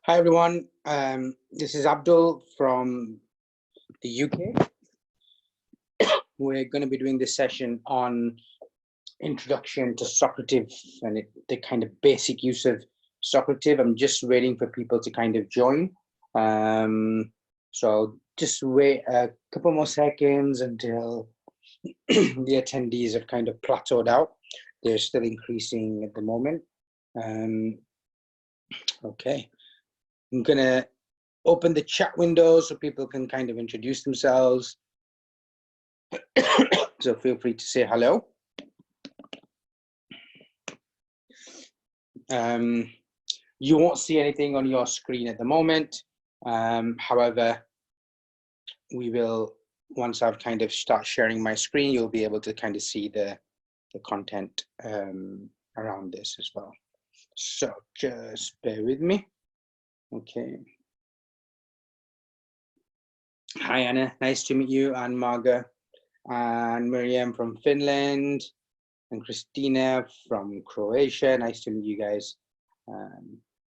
Hi everyone, this is Abdul from the UK. We're going to be doing this session on introduction to Socrative and the kind of basic use of Socrative. I'm just waiting for people to kind of join. So just wait a couple more seconds until the attendees have kind of plateaued out. They're still increasing at the moment. Okay. I'm going to open the chat window so people can kind of introduce themselves. So feel free to say hello. You won't see anything on your screen at the moment. However, we will, once I've kind of start sharing my screen, you'll be able to kind of see the content around this as well. So just bear with me. Okay. Hi, Anna. Nice to meet you. And Marga and Miriam from Finland and Christina from Croatia. Nice to meet you guys.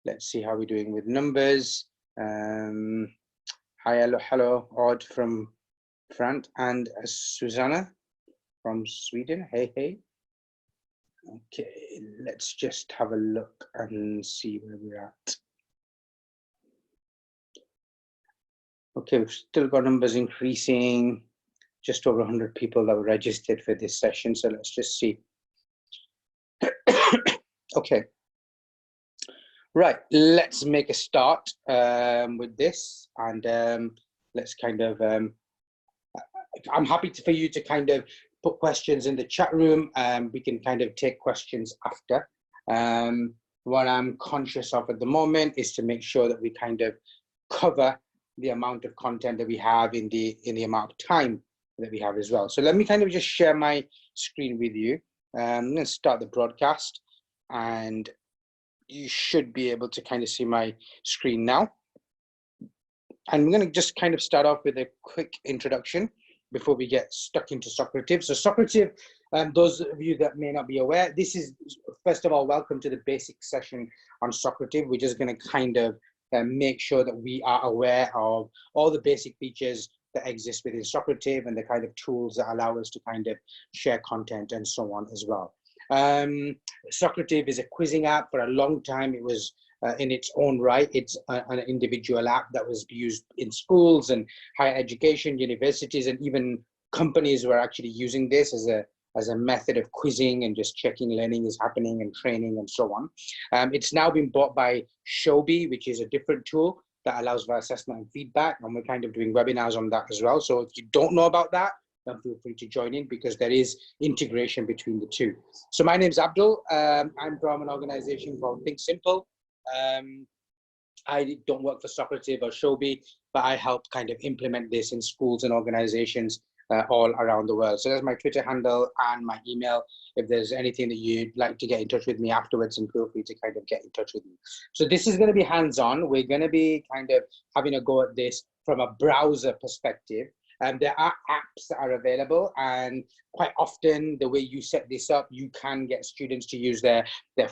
Let's see how we're doing with numbers. Hi, hello, Odd from France and Susanna from Sweden. Hey. Okay, let's just have a look and see where we're at. Okay, we've still got numbers increasing, just over 100 people that were registered for this session. So let's just see. Okay. Right, let's make a start with this, and let's kind of, I'm happy for you to kind of put questions in the chat room. We can kind of take questions after. What I'm conscious of at the moment is to make sure that we kind of cover the amount of content that we have in the amount of time that we have as well. So let me kind of just share my screen with you. I'm going to start the broadcast, and you should be able to kind of see my screen now. I'm going to just kind of start off with a quick introduction before we get stuck into Socrative. So Socrative, those of you that may not be aware, this is, first of all, welcome to the basic session on Socrative. We're just going to kind of make sure that we are aware of all the basic features that exist within Socrative and the kind of tools that allow us to kind of share content and so on as well. Socrative is a quizzing app. For a long time, it was in its own right. It's an individual app that was used in schools and higher education, universities, and even companies were actually using this as a method of quizzing and just checking learning is happening and training and so on. It's now been bought by Showbie, which is a different tool that allows for assessment and feedback, and we're kind of doing webinars on that as well. So if you don't know about that, then feel free to join in because there is integration between the two. So my name is Abdul. I'm from an organization called ThinkSimple. I don't work for Socrative or Showbie, but I help kind of implement this in schools and organizations all around the world. So there's my Twitter handle and my email. If there's anything that you'd like to get in touch with me afterwards, and feel free to kind of get in touch with me. So this is going to be hands-on. We're going to be kind of having a go at this from a browser perspective. There are apps that are available, and quite often the way you set this up, you can get students to use their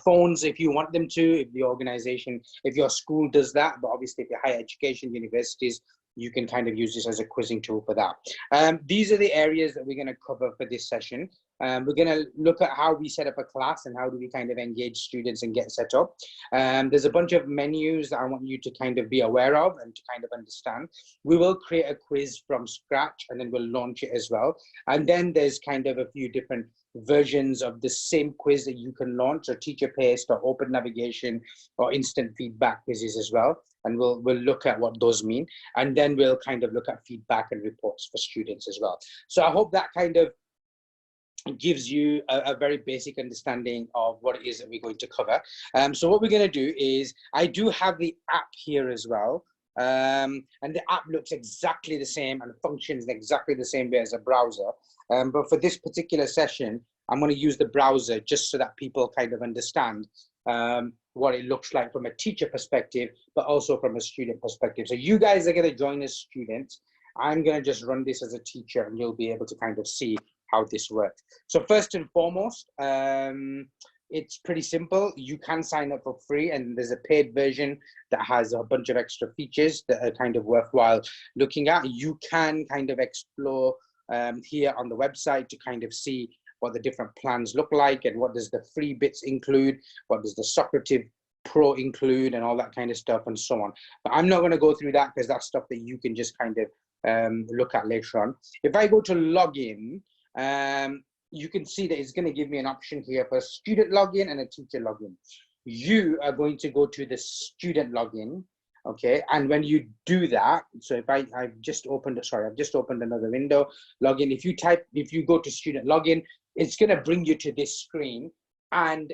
phones if you want them to, if the organization, if your school does that. But obviously if you're higher education, universities, you can kind of use this as a quizzing tool for that. These are the areas that we're going to cover for this session. We're going to look at how we set up a class and how do we kind of engage students and get set up. There's a bunch of menus that I want you to kind of be aware of and to kind of understand. We will create a quiz from scratch and then we'll launch it as well. And then there's kind of a few different versions of the same quiz that you can launch, or teacher paced or open navigation or instant feedback quizzes as well. And we'll look at what those mean. And then we'll kind of look at feedback and reports for students as well. So I hope that kind of gives you a very basic understanding of what it is that we're going to cover. So what we're going to do is, I do have the app here as well. And the app looks exactly the same and functions exactly the same way as a browser. But for this particular session, I'm going to use the browser just so that people kind of understand what it looks like from a teacher perspective, but also from a student perspective. So you guys are going to join as students. I'm going to just run this as a teacher, and you'll be able to kind of see how this works. So first and foremost, it's pretty simple. You can sign up for free, and there's a paid version that has a bunch of extra features that are kind of worthwhile looking at. You can kind of explore here on the website to kind of see what the different plans look like, and what does the free bits include, what does the Socrative Pro include, and all that kind of stuff, and so on. But I'm not going to go through that because that's stuff that you can just kind of look at later on. If I go to login, you can see that it's going to give me an option here for a student login and a teacher login. You are going to go to the student login, okay? And when you do that, so if I've just opened another window, login. If you go to student login, it's going to bring you to this screen, and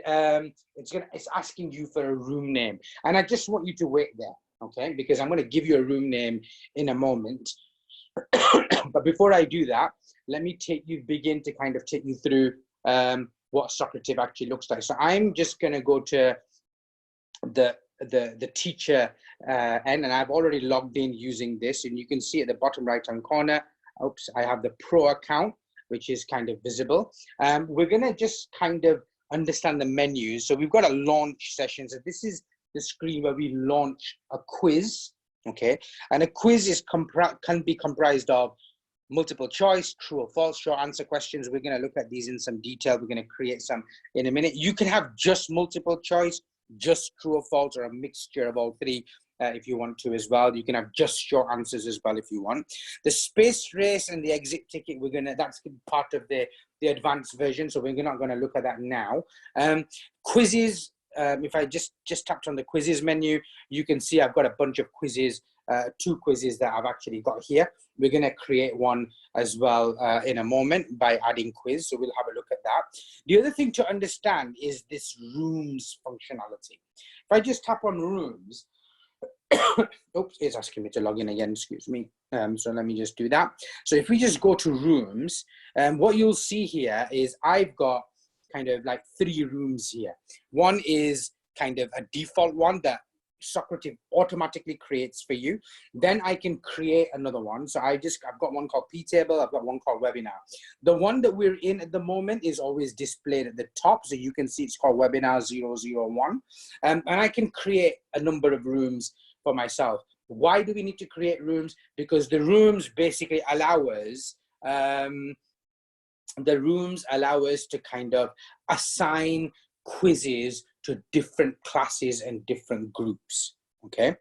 it's asking you for a room name. And I just want you to wait there, okay? Because I'm going to give you a room name in a moment. But before I do that, let me begin to kind of take you through what Socrative actually looks like. So I'm just going to go to the teacher end, and I've already logged in using this, and you can see at the bottom right hand corner, oops, I have the Pro account, which is kind of visible. We're going to just kind of understand the menus. So we've got a launch session. So this is the screen where we launch a quiz, okay? And a quiz can be comprised of multiple choice, true or false, short answer questions. We're going to look at these in some detail. We're going to create some in a minute. You can have just multiple choice, just true or false, or a mixture of all three if you want to as well. You can have just short answers as well if you want. The space race and the exit ticket, that's part of the advanced version, so we're not going to look at that now. Quizzes, if I just tapped on the quizzes menu, you can see I've got a bunch of quizzes, 2 quizzes that I've actually got here. We're going to create one as well in a moment by adding quiz, so we'll have a look at that. The other thing to understand is this rooms functionality. If I just tap on rooms, oops, it's asking me to log in again, excuse me. So let me just do that. So if we just go to rooms, what you'll see here is I've got kind of like 3 rooms here. One is kind of a default one that Socrative automatically creates for you. Then I can create another one. So I've got one called P-Table, I've got one called Webinar. The one that we're in at the moment is always displayed at the top. So you can see it's called Webinar 001. And I can create a number of rooms for myself. Why do we need to create rooms? Because the rooms basically allow us to kind of assign quizzes to different classes and different groups, okay?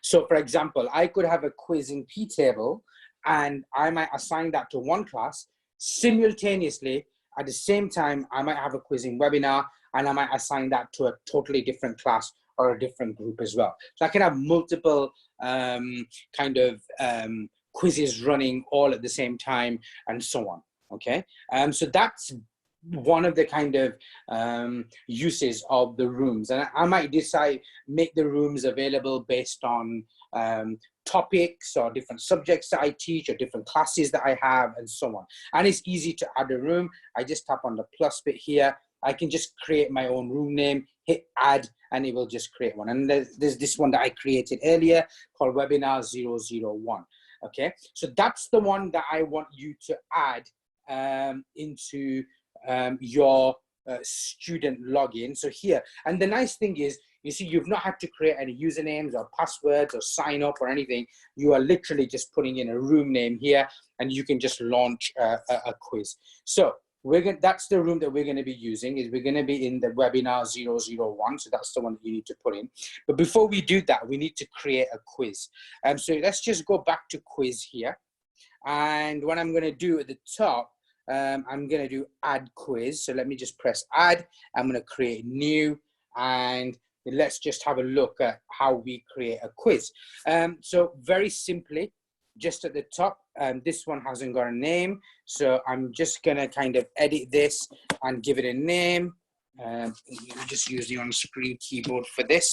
So for example, I could have a quiz in P-Table, and I might assign that to one class. Simultaneously, at the same time, I might have a quiz in Webinar, and I might assign that to a totally different class or a different group as well. So I can have multiple quizzes running all at the same time, and so on, okay? So that's one of the kind of uses of the rooms. And I might make the rooms available based on topics or different subjects that I teach or different classes that I have, and so on. And it's easy to add a room. I just tap on the plus bit here. I can just create my own room name, hit add, and it will just create one. And there's this one that I created earlier called Webinar 001. Okay, so that's the one that I want you to add into your student login. So here, and the nice thing is, you see, you've not had to create any usernames or passwords or sign up or anything. You are literally just putting in a room name here, and you can just launch a quiz. So that's the room that we're going to be using. We're going to be in the Webinar 001. So that's the one that you need to put in. But before we do that, we need to create a quiz. So let's just go back to quiz here. And what I'm going to do at the top, I'm going to do add quiz. So let me just press add. I'm going to create new, and let's just have a look at how we create a quiz. So very simply, just at the top, this one hasn't got a name. So I'm just going to kind of edit this and give it a name. Just use the on-screen keyboard for this.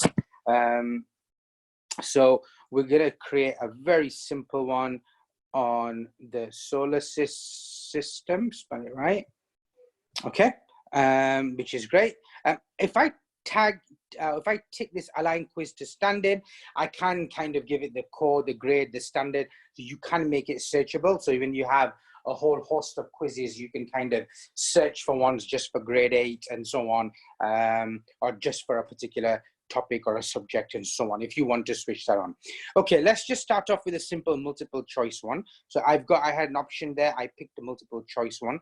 So we're going to create a very simple one on the solar system, spell it right. Okay, which is great. If I tick this align quiz to standard, I can kind of give it the code, the grade, the standard, so you can make it searchable. So when you have a whole host of quizzes. You can kind of search for ones just for grade 8 and so on, or just for a particular topic or a subject and so on, if you want to switch that on. Okay, let's just start off with a simple multiple choice one. So I had an option there. I picked the multiple choice one.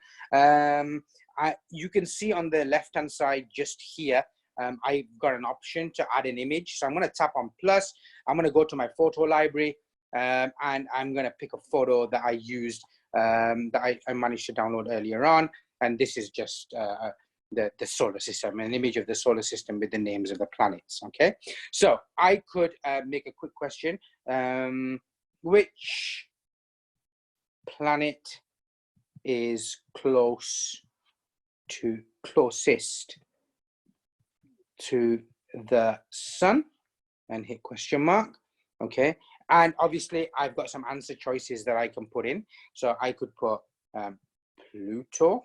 You can see on the left hand side just here, I've got an option to add an image. So I'm going to tap on plus. I'm going to go to my photo library, and I'm going to pick a photo that I used, that I managed to download earlier on. And this is just the solar system, an image of the solar system with the names of the planets. Okay, so I could make a quick question. Which planet is closest to the sun? And hit question mark. Okay, and obviously I've got some answer choices that I can put in. So I could put Pluto.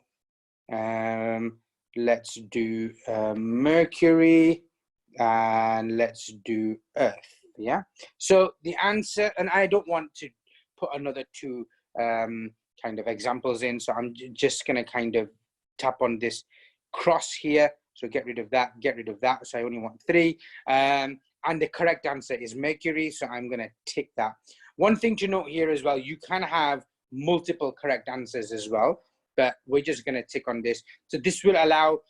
Let's do Mercury, and let's do Earth. Yeah, so the answer, and I don't want to put another 2 kind of examples in, so I'm just going to kind of tap on this cross here. So get rid of that, get rid of that. So I only want 3. And the correct answer is Mercury, so I'm going to tick that. One thing to note here as well, you can have multiple correct answers as well, but we're just going to tick on this. So this will allow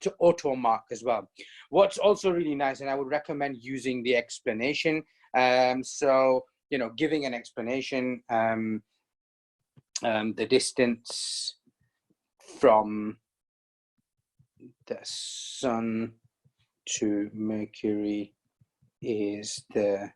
to auto mark as well. What's also really nice, and I would recommend using the explanation. So, you know, giving an explanation, the distance from the sun to Mercury is the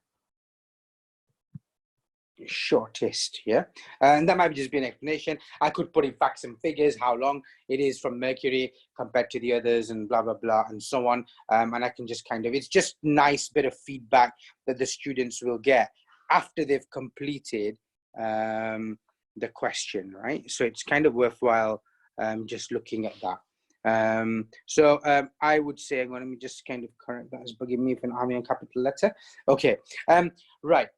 shortest. Yeah, and that might just be an explanation. I could put in facts and figures, how long it is from Mercury compared to the others, and blah blah blah and so on. And I can just kind of, it's just nice bit of feedback that the students will get after they've completed the question, right? So it's kind of worthwhile just looking at that. I would say, let me just kind of correct that, as forgive me if I'm having a capital letter. Okay, right.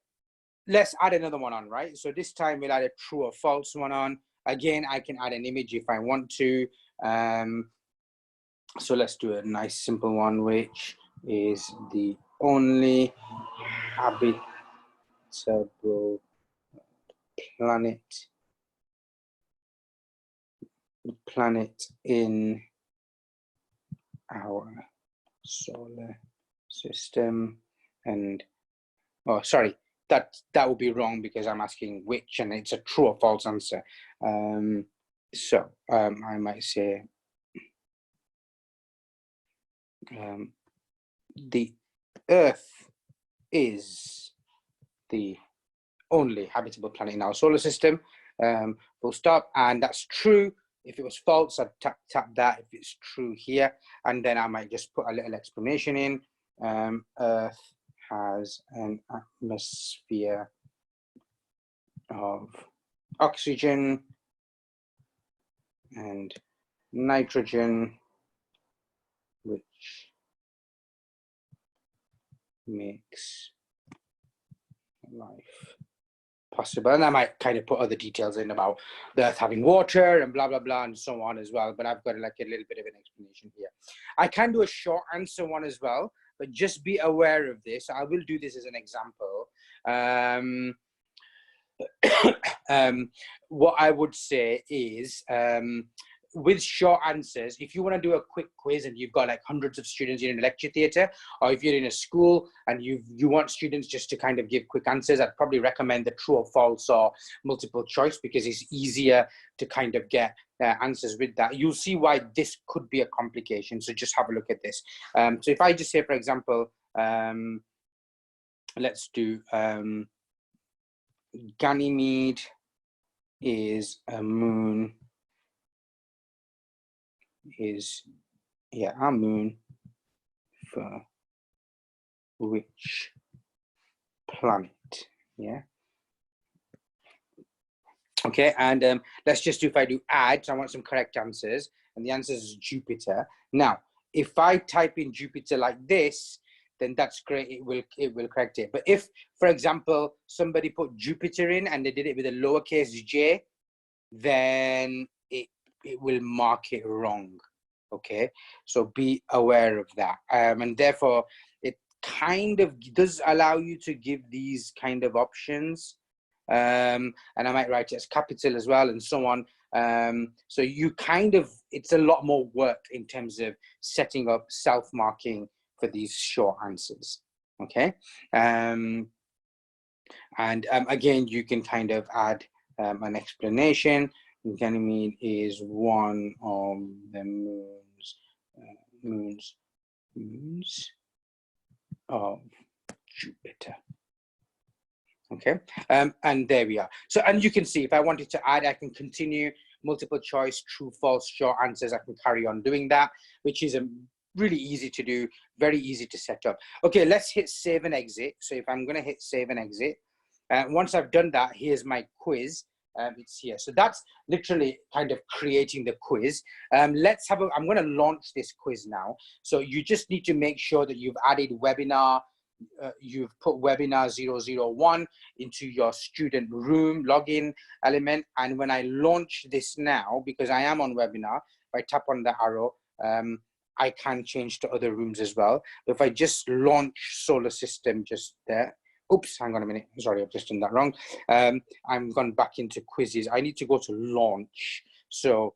Let's add another one on, right? So this time we'll add a true or false one on. Again, I can add an image if I want to. So let's do a nice simple one, which is the only habitable planet in our solar system. And oh, sorry, that would be wrong because I'm asking which, and it's a true or false answer. I might say the Earth is the only habitable planet in our solar system, full stop. And that's true. If it was false, I'd tap that. If it's true here, and then I might just put a little explanation in. Earth has an atmosphere of oxygen and nitrogen, which makes life possible. And I might kind of put other details in about the Earth having water and blah blah blah and so on as well, but I've got like a little bit of an explanation here. I can do a short answer one as well, but just be aware of this. I will do this as an example. What I would say is, with short answers, if you want to do a quick quiz and you've got like hundreds of students in a lecture theatre, or if you're in a school and you want students just to kind of give quick answers, I'd probably recommend the true or false or multiple choice, because it's easier to kind of get answers with that. You'll see why this could be a complication, so just have a look at this. So if I just say, for example, let's do Ganymede is a moon, our moon for which planet? Yeah. Okay, and let's just do, if I do add, so I want some correct answers, and the answer is Jupiter. Now, if I type in Jupiter like this, then that's great. It will correct it. But if, for example, somebody put Jupiter in and they did it with a lowercase j, then it will mark it wrong. Okay, so be aware of that. And therefore, it kind of does allow you to give these kind of options. And I might write it as capital as well, and so on. So you kind of, it's a lot more work in terms of setting up self-marking for these short answers. Okay, and again, you can kind of add an explanation. Ganymede is one of the moons of Jupiter. Okay, and there we are. So, and you can see if I wanted to add, I can continue multiple choice, true, false, short answers. I can carry on doing that, which is really easy to do, very easy to set up. Okay, let's hit save and exit. So if I'm going to hit save and exit, once I've done that, here's my quiz. It's here. So that's literally kind of creating the quiz. Let's have I'm going to launch this quiz now. So you just need to make sure that you've added webinar. You've put webinar 001 into your student room login element. And when I launch this now, because I am on webinar, if I tap on the arrow, I can change to other rooms as well. If I just launch solar system just there, oops, hang on a minute. Sorry, I've just done that wrong. I'm gone back into quizzes. I need to go to launch. So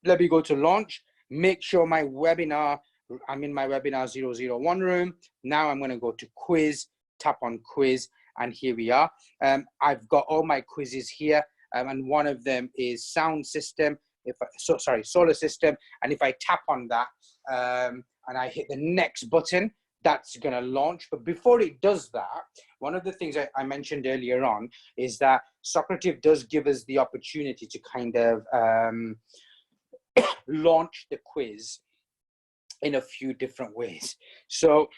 let me go to launch, make sure my webinar, I'm in my webinar 001 room. Now I'm going to go to quiz, tap on quiz, and here we are. I've got all my quizzes here, and one of them is sound system. Solar system. And if I tap on that and I hit the next button, that's going to launch. But before it does that, one of the things I mentioned earlier on is that Socrative does give us the opportunity to kind of launch the quiz in a few different ways. So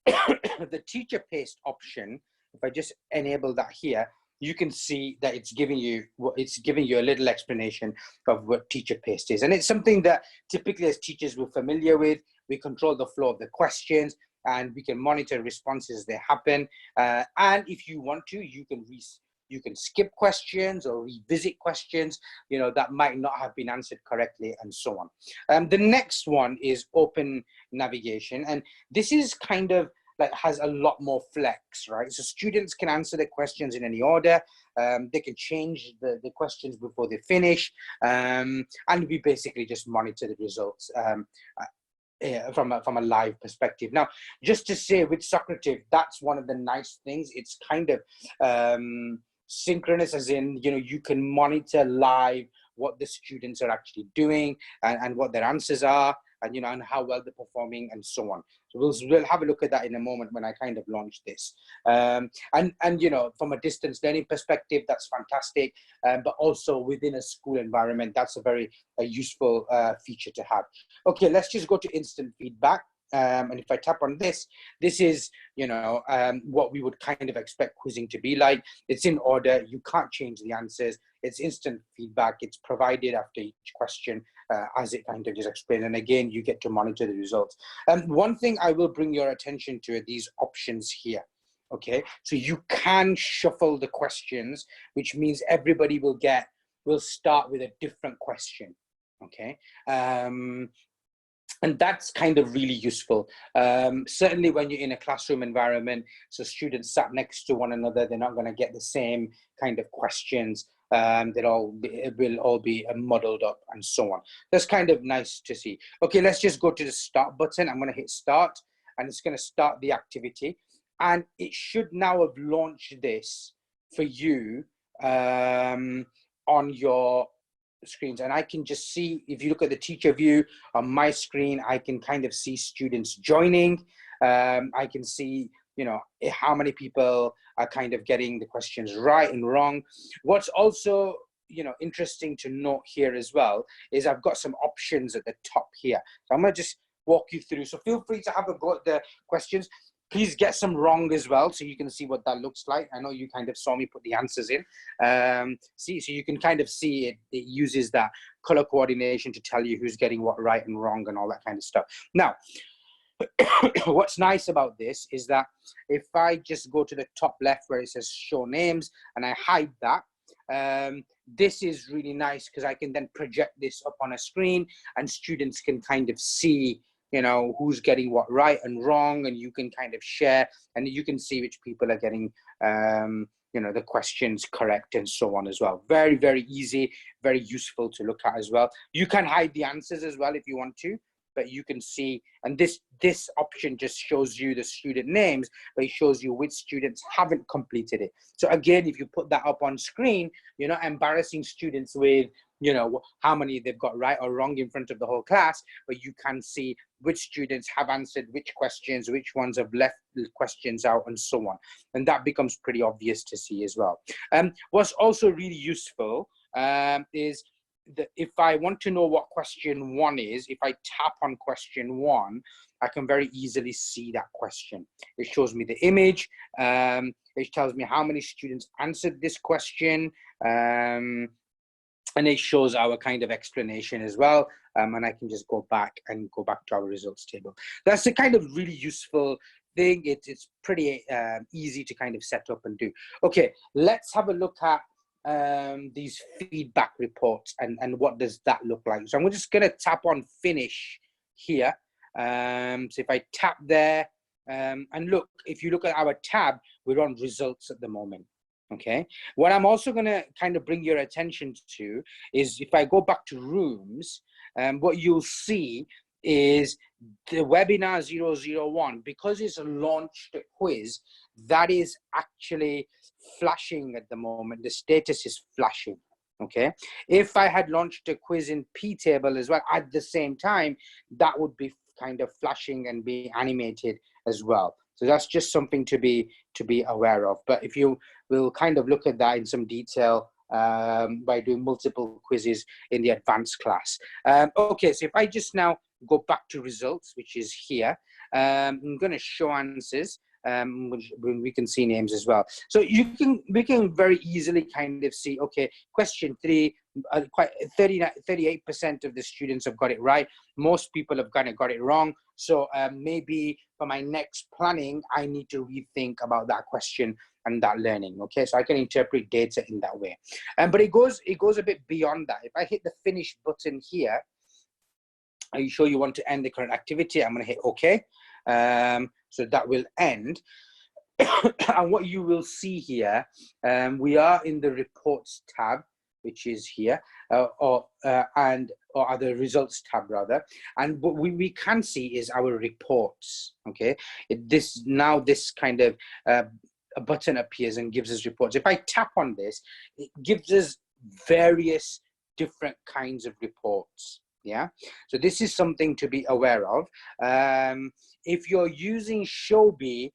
the teacher paste option, if I just enable that here, you can see that it's giving you a little explanation of what teacher paste is. And it's something that typically as teachers we're familiar with. We control the flow of the questions and we can monitor responses as they happen. And if you want to, you can skip questions or revisit questions, you know, that might not have been answered correctly and so on. The next one is open navigation. And this is kind of like has a lot more flex, right? So students can answer the questions in any order. They can change the questions before they finish. And we basically just monitor the results from a live perspective. Now, just to say with Socrative, that's one of the nice things. It's kind of synchronous, as in, you know, you can monitor live what the students are actually doing and what their answers are, and, you know, and how well they're performing and so on. So we'll have a look at that in a moment when I kind of launch this. And you know, from a distance learning perspective, that's fantastic. But also within a school environment, that's a very useful feature to have. Okay, let's just go to instant feedback. And if I tap on this, this is, you know, what we would kind of expect quizzing to be like. It's in order. You can't change the answers. It's instant feedback. It's provided after each question as it kind of is explained. And again, you get to monitor the results. One thing I will bring your attention to are these options here. Okay, so you can shuffle the questions, which means everybody will start with a different question. Okay. And that's kind of really useful. Certainly when you're in a classroom environment, so students sat next to one another, they're not going to get the same kind of questions. It will all be muddled up and so on. That's kind of nice to see. Okay, let's just go to the start button. I'm going to hit start and it's going to start the activity. And it should now have launched this for you on your screens. And I can just see, if you look at the teacher view on my screen, I can kind of see students joining. I can see, you know, how many people are kind of getting the questions right and wrong. What's also, you know, interesting to note here as well is I've got some options at the top here. So I'm going to just walk you through. So feel free to have a go at the questions. Please get some wrong as well, so you can see what that looks like. I know you kind of saw me put the answers in. So you can kind of see it. It uses that color coordination to tell you who's getting what right and wrong and all that kind of stuff. Now, What's nice about this is that if I just go to the top left where it says show names and I hide that, this is really nice because I can then project this up on a screen and students can kind of see, you know, who's getting what right and wrong, and you can kind of share and you can see which people are getting, you know, the questions correct and so on as well. Very, very easy, very useful to look at as well. You can hide the answers as well if you want to, but you can see, and this option just shows you the student names, but it shows you which students haven't completed it. So again, if you put that up on screen, you're not embarrassing students with, you know, how many they've got right or wrong in front of the whole class, but you can see which students have answered which questions, which ones have left the questions out, and so on. And that becomes pretty obvious to see as well. What's also really useful is that if I want to know what question 1 is, if I tap on question 1, I can very easily see that question. It shows me the image. It tells me how many students answered this question. And it shows our kind of explanation as well. And I can just go back to our results table. That's the kind of really useful thing. It's pretty easy to kind of set up and do. Okay, let's have a look at these feedback reports and what does that look like. So I'm just going to tap on finish here. So if I tap there, and look, if you look at our tab, we're on results at the moment. Okay, what I'm also going to kind of bring your attention to is if I go back to rooms, what you'll see is the webinar 001, because it's a launched quiz, that is actually flashing at the moment. The status is flashing. Okay, if I had launched a quiz in P table as well at the same time, that would be kind of flashing and be animated as well. So that's just something to be aware of. But if you will kind of look at that in some detail by doing multiple quizzes in the advanced class. Okay, so if I just now go back to results, which is here, I'm going to show answers. We can see names as well. So we can very easily kind of see, okay, question 3, quite 38% of the students have got it right. Most people have kind of got it wrong. So maybe for my next planning, I need to rethink about that question and that learning. Okay, so I can interpret data in that way. But it goes a bit beyond that. If I hit the finish button here, are you sure you want to end the current activity? I'm going to hit OK. So that will end. And what you will see here, we are in the reports tab, which is here, or the results tab rather. And what we can see is our reports. Okay, this kind of a button appears and gives us reports. If I tap on this, it gives us various different kinds of reports. Yeah, so this is something to be aware of. If you're using Showbie,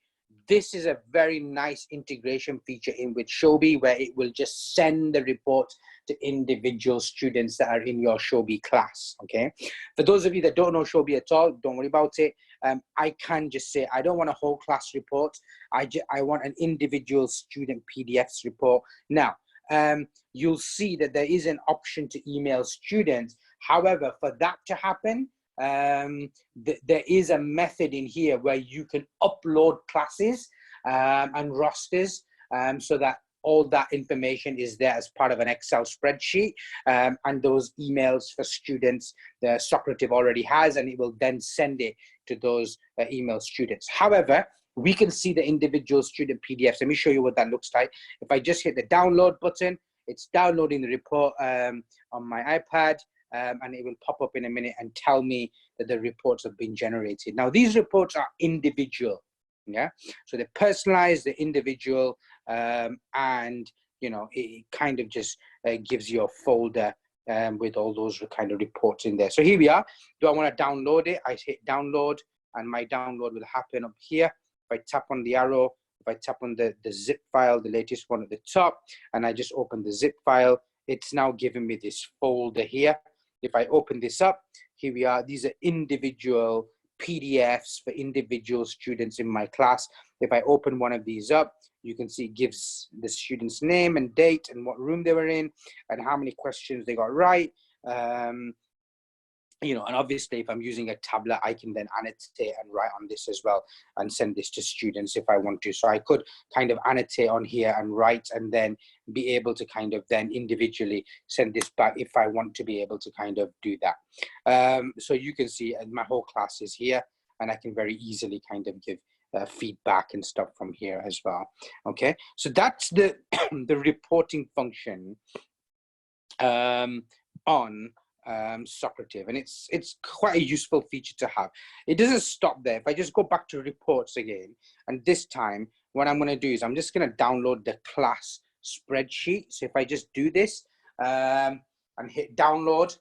this is a very nice integration feature in with Showbie, where it will just send the report to individual students that are in your Showbie class. Okay, for those of you that don't know Showbie at all, don't worry about it. I can just say I don't want a whole class report. I want an individual student PDFs report. Now, you'll see that there is an option to email students. However, for that to happen, there is a method in here where you can upload classes and rosters so that all that information is there as part of an Excel spreadsheet, and those emails for students, the Socrative already has, and it will then send it to those email students. However, we can see the individual student PDFs. Let me show you what that looks like. If I just hit the download button, it's downloading the report on my iPad. And it will pop up in a minute and tell me that the reports have been generated. Now, these reports are individual, yeah? So they're personalized, they're individual, and, you know, it kind of just gives you a folder with all those kind of reports in there. So here we are. Do I want to download it? I hit download, and my download will happen up here. If I tap on the arrow, if I tap on the zip file, the latest one at the top, and I just open the zip file, it's now giving me this folder here. If I open this up, here we are. These are individual PDFs for individual students in my class. If I open one of these up, you can see it gives the student's name and date and what room they were in and how many questions they got right. you know, and obviously if I'm using a tablet, I can then annotate and write on this as well and send this to students if I want to. So I could kind of annotate on here and write, and then be able to kind of then individually send this back if I want to be able to kind of do that. So you can see my whole class is here, and I can very easily kind of give feedback and stuff from here as well. Okay, so that's the the reporting function on Socrative, and it's quite a useful feature to have. It doesn't stop there. If I just go back to reports again, and this time what I'm going to do is I'm just going to download the class spreadsheet. So if I just do this and hit download,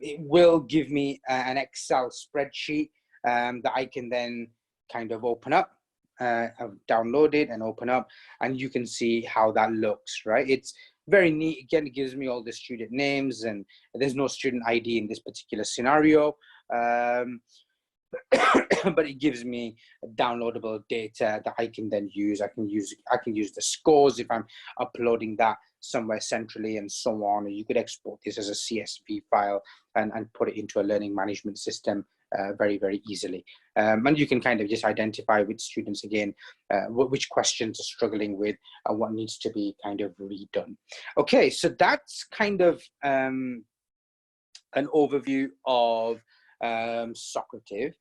it will give me an Excel spreadsheet that I can then kind of open up. I've downloaded and open up, and you can see how that looks, right? It's very neat. Again, it gives me all the student names, and there's no student ID in this particular scenario. But it gives me downloadable data that I can then use. I can use the scores if I'm uploading that somewhere centrally and so on. Or you could export this as a CSV file and put it into a learning management system very, very easily. And you can kind of just identify with students again, which questions are struggling with and what needs to be kind of redone. Okay, so that's kind of an overview of Socrative.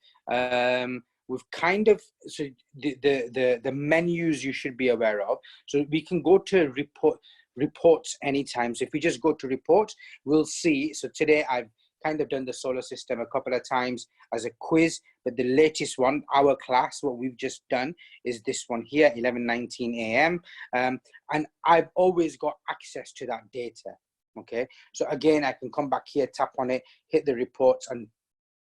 We've kind of, so the menus you should be aware of. So we can go to reports anytime. So if we just go to reports, we'll see. So today I've kind of done the solar system a couple of times as a quiz, but the latest one, our class, what we've just done is this one here, 11:19 a.m. And I've always got access to that data. Okay, so again, I can come back here, tap on it, hit the reports, and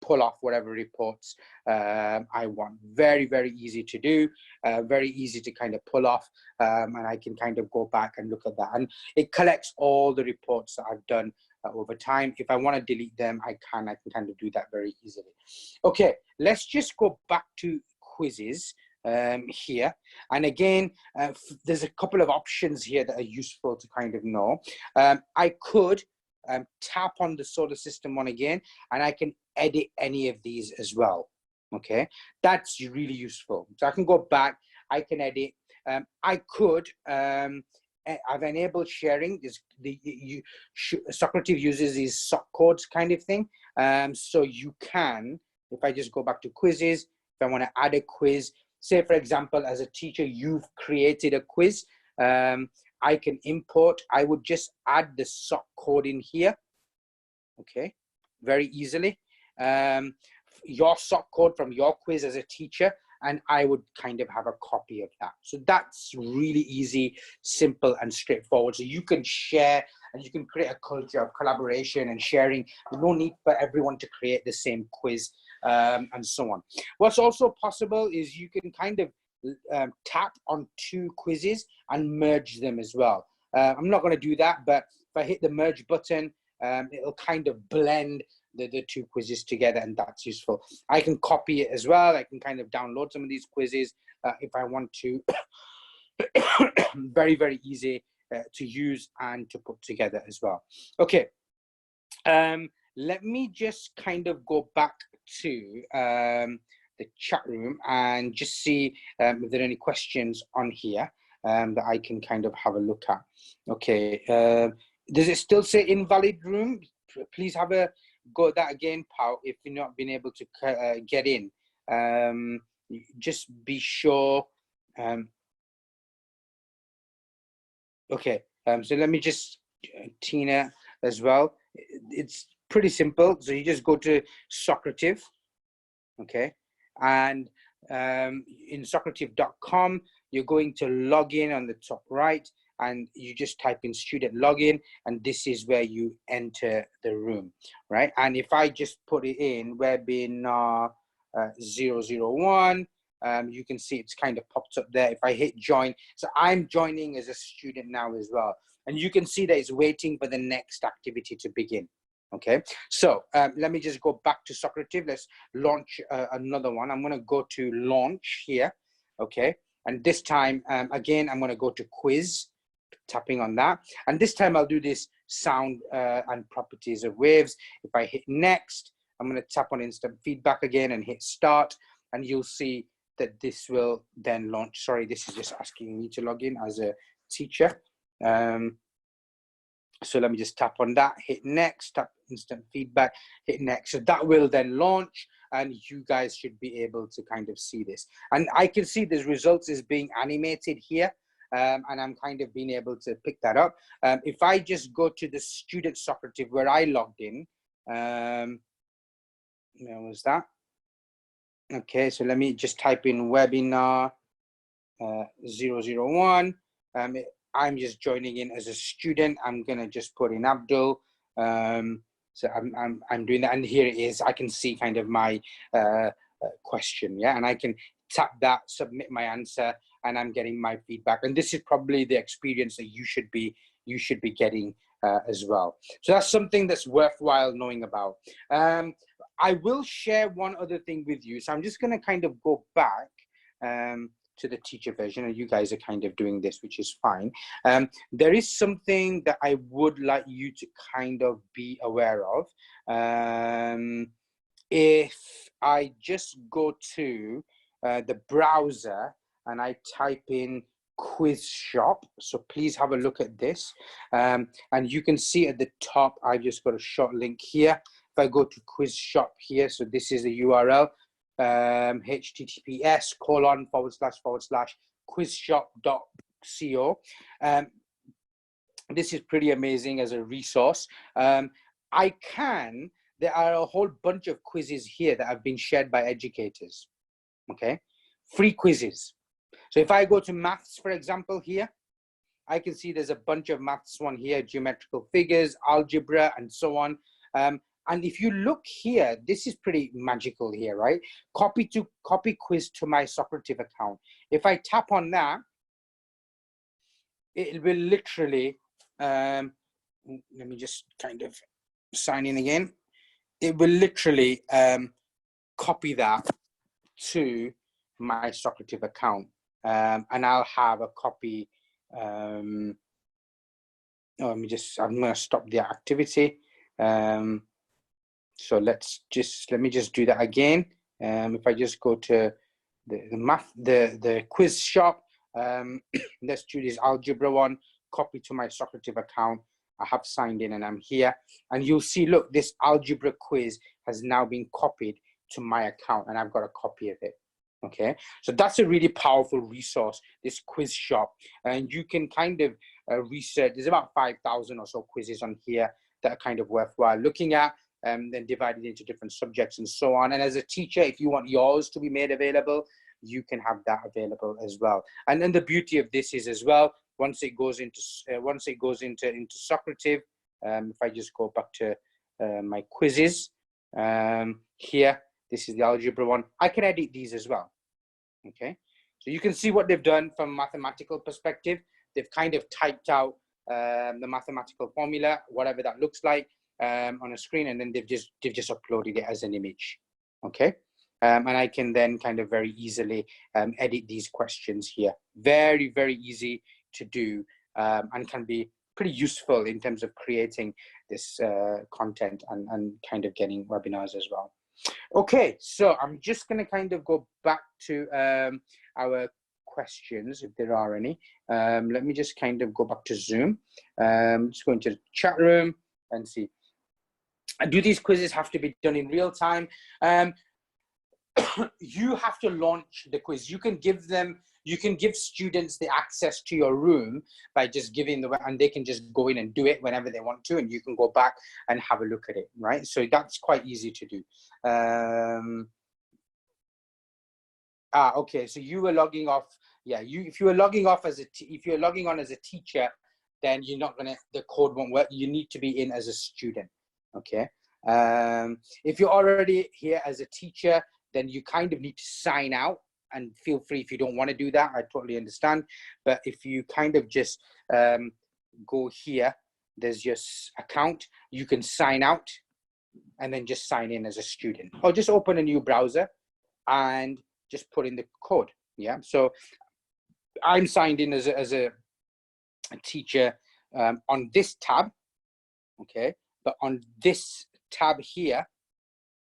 pull off whatever reports I want. Very, very easy to do, very easy to kind of pull off, and I can kind of go back and look at that. And it collects all the reports that I've done over time. If I want to delete them, I can kind of do that very easily. Okay, let's just go back to quizzes here. And again, there's a couple of options here that are useful to kind of know. I could tap on the solar system one again, and I can edit any of these as well. Okay, that's really useful. So I can go back, I can edit. I could, I've enabled sharing. Socrative uses these sock codes kind of thing. So you can, if I just go back to quizzes, if I want to add a quiz, say for example, as a teacher, you've created a quiz, I can import. I would just add the sock code in here. Okay, very easily. Your sock code from your quiz as a teacher, and I would kind of have a copy of that. So that's really easy, simple, and straightforward. So you can share and you can create a culture of collaboration and sharing. No need for everyone to create the same quiz and so on. What's also possible is you can kind of tap on two quizzes and merge them as well. I'm not going to do that, but if I hit the merge button, it'll kind of blend the two quizzes together, and that's useful. I can copy it as well. I can kind of download some of these quizzes if I want to. Very, very easy to use and to put together as well. Okay, let me just kind of go back to the chat room and just see if there are any questions on here that I can kind of have a look at. Okay, does it still say invalid room? Please have a go at that again, Pau, if you're not been able to get in. Just be sure. Okay, so let me just, Tina as well. It's pretty simple. So you just go to Socrative, okay? And in Socrative.com, you're going to log in on the top right, and you just type in student login, and this is where you enter the room, right? And if I just put it in webinar 001, you can see it's kind of popped up there. If I hit join, so I'm joining as a student now as well. And you can see that it's waiting for the next activity to begin. Okay, so let me just go back to Socrative. Let's launch another one. I'm going to go to launch here. Okay, and this time, again, I'm going to go to quiz, tapping on that. And this time I'll do this sound and properties of waves. If I hit next, I'm going to tap on instant feedback again and hit start, and you'll see that this will then launch. Sorry, this is just asking me to log in as a teacher. So let me just tap on that, hit next, tap instant feedback, hit next. So that will then launch, and you guys should be able to kind of see this. And I can see the results is being animated here, and I'm kind of being able to pick that up. If I just go to the student Socrative where I logged in, where was that? Okay, so let me just type in webinar 001. I'm just joining in as a student. I'm gonna just put in Abdul. So I'm doing that, and here it is. I can see kind of my question, yeah, and I can tap that, submit my answer, and I'm getting my feedback. And this is probably the experience that you should be getting as well. So that's something that's worthwhile knowing about. I will share one other thing with you. So I'm just gonna kind of go back to the teacher version, and you guys are kind of doing this, which is fine. There is something that I would like you to kind of be aware of. If I just go to the browser and I type in quiz shop, so please have a look at this, and you can see at the top I've just got a short link here. If I go to quiz shop here, so this is the URL, https://quizshop.co. This is pretty amazing as a resource. There are a whole bunch of quizzes here that have been shared by educators, okay? Free quizzes. So if I go to maths, for example, here, I can see there's a bunch of maths one here, geometrical figures, algebra, and so on. And if you look here, this is pretty magical here, right? Copy quiz to my Socrative account. If I tap on that, it will literally, let me just kind of sign in again. It will literally copy that to my Socrative account. And I'll have a copy. I'm going to stop the activity. So let me just do that again. If I just go to the quiz shop, let's do this algebra one, copy to my Socrative account. I have signed in and I'm here, and you'll see, look, this algebra quiz has now been copied to my account, and I've got a copy of it. Okay, so that's a really powerful resource, this quiz shop, and you can kind of research. There's about 5,000 or so quizzes on here that are kind of worthwhile looking at, then divided into different subjects and so on. And as a teacher, if you want yours to be made available, you can have that available as well. And then the beauty of this is as well, once it goes into Socrative, if I just go back to my quizzes here, this is the algebra one. I can edit these as well. Okay, so you can see what they've done from a mathematical perspective. They've kind of typed out the mathematical formula, whatever that looks like, on a screen, and then they've just uploaded it as an image. Okay, and I can then kind of very easily edit these questions here. Very, very easy to do, and can be pretty useful in terms of creating this content and kind of getting webinars as well. Okay, so I'm just going to kind of go back to our questions, if there are any. Let me just kind of go back to Zoom. Just go into the chat room and see. Do these quizzes have to be done in real time? You have to launch the quiz. You can give students the access to your room by just giving and they can just go in and do it whenever they want to, and you can go back and have a look at it, right? So that's quite easy to do. Okay, so you were logging off. Yeah, if you were logging off if you're logging on as a teacher, then the code won't work. You need to be in as a student. Okay. If you're already here as a teacher, then you kind of need to sign out, and feel free if you don't want to do that. I totally understand. But if you kind of just go here, there's your account, you can sign out and then just sign in as a student, or just open a new browser and just put in the code. Yeah, so I'm signed in as a teacher on this tab. Okay, but on this tab here,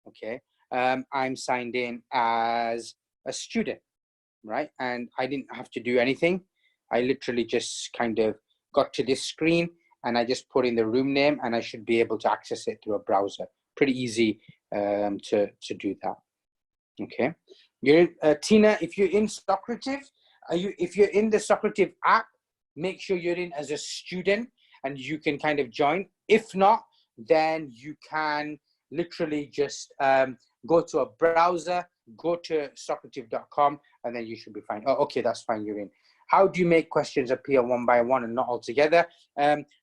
okay, I'm signed in as a student, right? And I didn't have to do anything. I literally just kind of got to this screen and I just put in the room name and I should be able to access it through a browser. Pretty easy to do that. Okay. Tina, if you're in Socrative, if you're in the Socrative app, make sure you're in as a student and you can kind of join. If not, then you can literally just go to a browser, go to socrative.com, and then you should be fine. Oh, okay, that's fine, you're in. How do you make questions appear one by one and not all together?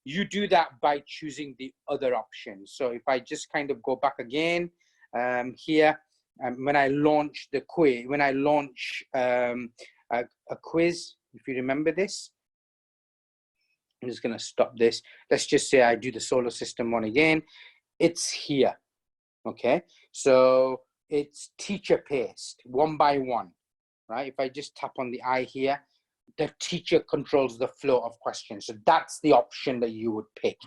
You do that by choosing the other options. So if I just kind of go back again here, when I launch the quiz, when I launch a quiz, if you remember this, I'm just going to stop this. Let's just say I do the solar system one again. It's here. Okay. So it's teacher paced one by one, right? If I just tap on the I here, the teacher controls the flow of questions. So that's the option that you would pick.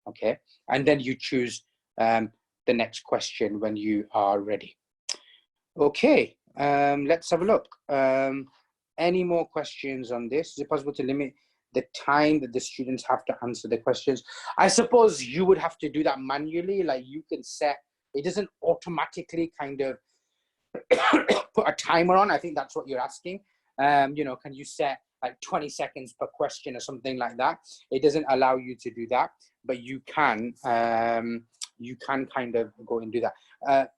Okay. And then you choose the next question when you are ready. Okay, let's have a look. Any more questions on this? Is it possible to limit the time that the students have to answer the questions? I suppose you would have to do that manually. Like you can set, it doesn't automatically kind of put a timer on. I think that's what you're asking. You know, can you set like 20 seconds per question or something like that? It doesn't allow you to do that, but you can kind of go and do that.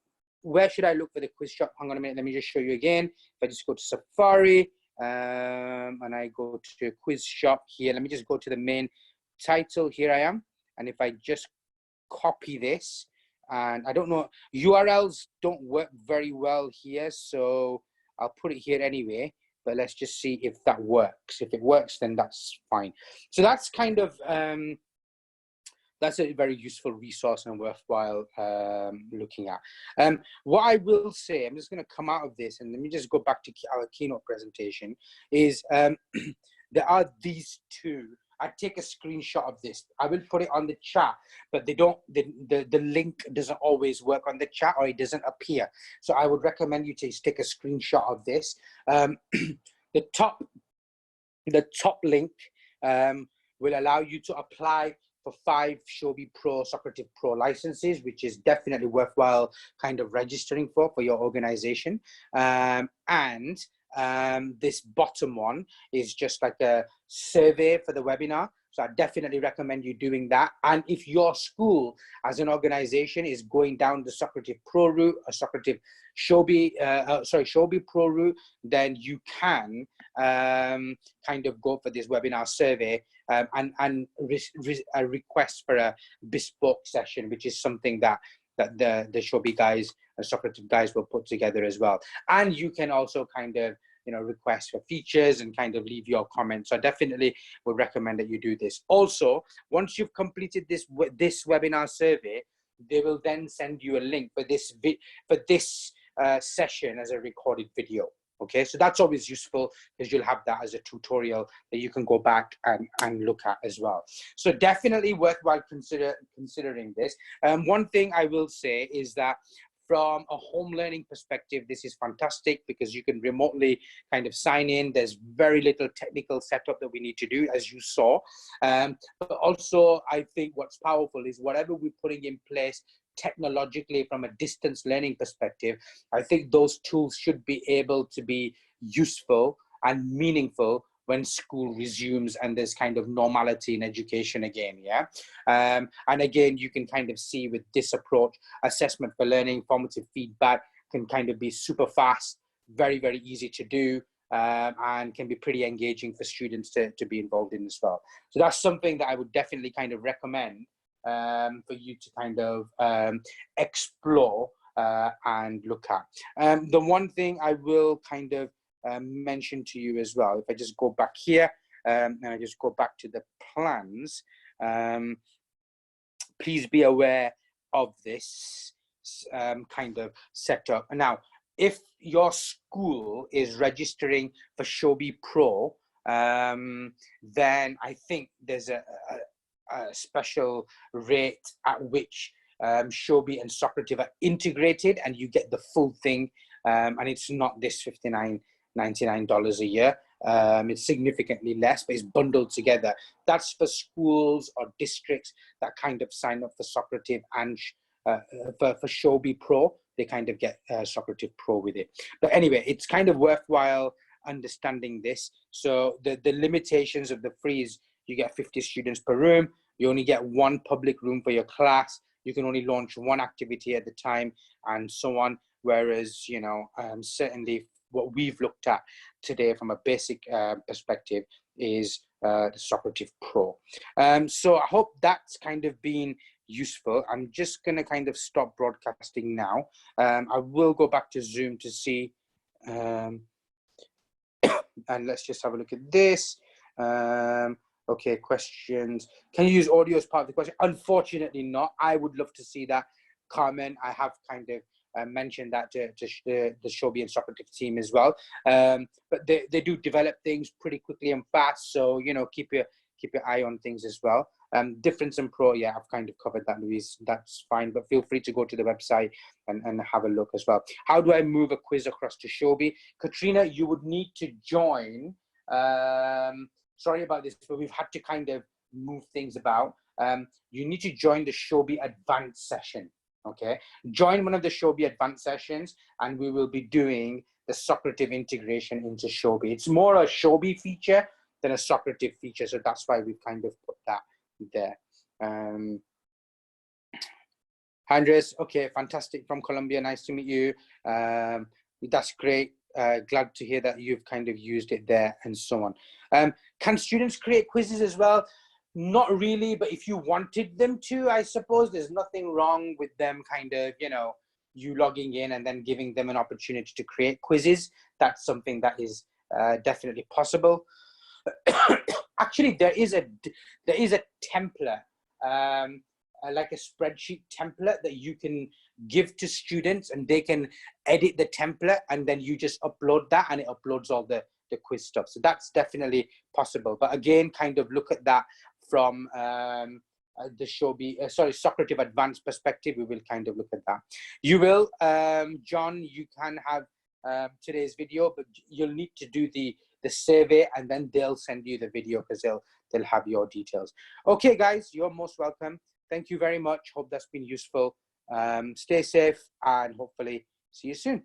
Where should I look for the quiz shop? Hang on a minute, let me just show you again. If I just go to Safari and I go to quiz shop here, let me just go to the main title. Here I am. And if I just copy this, and I don't know, URLs don't work very well here, so I'll put it here anyway, but let's just see if that works. If it works, then that's fine. So that's kind of, that's a very useful resource and worthwhile looking at. What I will say, I'm just going to come out of this and let me just go back to our keynote presentation, is there are these two. I take a screenshot of this. I will put it on the chat, but they don't. The link doesn't always work on the chat, or it doesn't appear. So I would recommend you to take a screenshot of this. The top link will allow you to apply for 5 Showbie Pro, Socrative Pro licenses, which is definitely worthwhile kind of registering for your organization. And this bottom one is just like a survey for the webinar. So I definitely recommend you doing that. And if your school as an organization is going down the Socrative Pro route, or Socrative Showbie, Showbie Pro route, then you can kind of go for this webinar survey and a request for a bespoke session, which is something that the Showbie guys and Socrative guys will put together as well. And you can also kind of, you know, request for features and kind of leave your comments. So I definitely would recommend that you do this. Also, once you've completed this webinar survey, they will then send you a link for this session as a recorded video. Okay, so that's always useful because you'll have that as a tutorial that you can go back and look at as well. So definitely worthwhile considering this. One thing I will say is that from a home learning perspective, this is fantastic because you can remotely kind of sign in. There's very little technical setup that we need to do, as you saw. But also, I think what's powerful is whatever we're putting in place technologically from a distance learning perspective, I think those tools should be able to be useful and meaningful when school resumes and there's kind of normality in education again, yeah? And again, you can kind of see with this approach, assessment for learning, formative feedback can kind of be super fast, very, very easy to do, and can be pretty engaging for students to be involved in as well. So that's something that I would definitely kind of recommend for you to kind of explore and look at. The one thing I will kind of mention to you as well, if I just go back here and I just go back to the plans, please be aware of this kind of setup. Now, if your school is registering for Showbie Pro, then I think there's a special rate at which Showbie and Socrative are integrated and you get the full thing. And it's not this $59.99 a year. It's significantly less, but it's bundled together. That's for schools or districts that kind of sign up for Socrative and for Showbie Pro, they kind of get Socrative Pro with it. But anyway, it's kind of worthwhile understanding this. So the limitations of the free is you get 50 students per room. You only get one public room for your class. You can only launch one activity at the time and so on. Whereas, you know, certainly what we've looked at today from a basic perspective is the Socrative Pro. So I hope that's kind of been useful. I'm just going to kind of stop broadcasting now. I will go back to Zoom to see. And let's just have a look at this. Okay, questions. Can you use audio as part of the question? Unfortunately not. I would love to see that, Carmen. I have kind of mentioned that to the Showbie and Socrative team as well. But they do develop things pretty quickly and fast. So, you know, keep your eye on things as well. Difference in Pro, yeah, I've kind of covered that, Louise. That's fine, but feel free to go to the website and have a look as well. How do I move a quiz across to Showbie? Katrina, you would need to join. Sorry about this, but we've had to kind of move things about. You need to join the Showbie Advanced session, okay? Join one of the Showbie Advanced sessions, and we will be doing the Socrative integration into Showbie. It's more a Showbie feature than a Socrative feature, so that's why we've kind of put that there. Andres, okay, fantastic, from Colombia, nice to meet you. That's great. Glad to hear that you've kind of used it there and so on. Can students create quizzes as well? Not really, but if you wanted them to, I suppose there's nothing wrong with them kind of, you know, you logging in and then giving them an opportunity to create quizzes. That's something that is definitely possible. Actually, there is a template, like a spreadsheet template that you can give to students, and they can edit the template, and then you just upload that, and it uploads all the quiz stuff. So that's definitely possible. But again, kind of look at that from the Showbie, Socrative Advanced perspective. We will kind of look at that. You will, John, you can have today's video, but you'll need to do the survey, and then they'll send you the video because they'll have your details. Okay, guys, you're most welcome. Thank you very much. Hope that's been useful. Stay safe and hopefully see you soon.